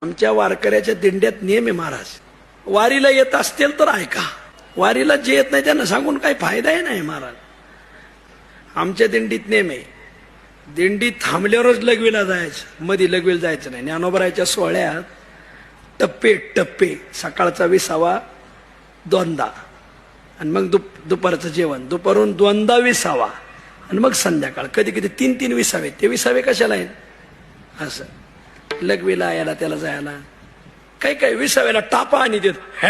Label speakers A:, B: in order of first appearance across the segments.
A: आमच्या वारकऱ्याच्या दिंड्यात नियम आहे महाराज. वारीला येत असतील तर ऐका, वारीला जे येत नाही त्यांना सांगून काही फायदाही नाही महाराज. आमच्या दिंडीत नेम आहे, दिंडी थांबल्यावरच लगवीला जायचं, मध्ये लगवीला जायचं नाही. ज्ञानोबरायच्या सोहळ्यात टप्पे टप्पे, सकाळचा 20वा दोनदा, आणि मग दुपारचं जेवण, दुपारून दोनदा 20वा, आणि मग संध्याकाळ कधी कधी 3-3 विसावे. ते विसावे कशाला आहेत असं लगवीला याला त्याला जायला. काही काही विसाव्याला टापा आणि देत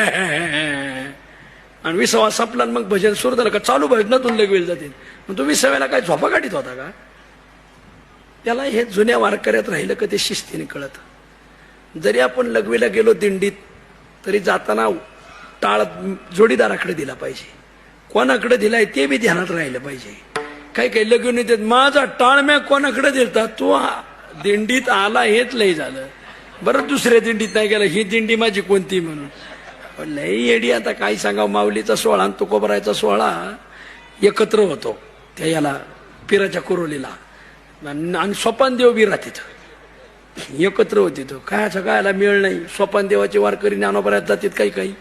A: आणि 20वा संपला मग भजन सुरू झालं का चालू भजनातून लगवीला जाते. मग तो 20व्याला काय झोपा काढीत होता का? त्याला हे जुन्या वारकऱ्यात राहिलं का ते शिस्तीने कळत. जरी आपण लगवीला गेलो दिंडीत तरी जाताना टाळ जोडीदाराकडे दिला पाहिजे, कोणाकडे दिलाय ते बी ध्यानात राहिलं पाहिजे. काही काही लगून येतात, माझा टाळ म्या कोणाकडे दिलता, तू दिंडीत आला हेच लय झालं, बरं दुसऱ्या दिंडीत नाही गेला, ही दिंडी माझी कोणती म्हणून. लय येडी. आता काय सांगावं, माऊलीचा सोहळा आणि तुकोबरायचा सोहळा एकत्र होतो त्या याला पिराच्या कुरोलीला, आणि स्वपन देव बी तिथं एकत्र होती. तो काय सगळ्याला मिळ नाही. स्वपन देवाचे वारकरी ज्ञानोबरात जातात काही काही.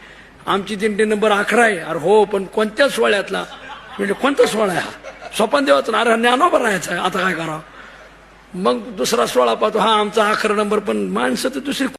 A: आमची दिंडी नंबर 11 आहे. अरे हो, पण कोणत्या सोहळ्यातला? म्हणजे कोणता सोहळा आहे हा? स्वपन देवाचा. अरे ज्ञानोबरायचा, आता काय करावं? मग दुसरा सोहळा पाहतो, हा आमचा 11 नंबर. पण माणसं तर दुसरी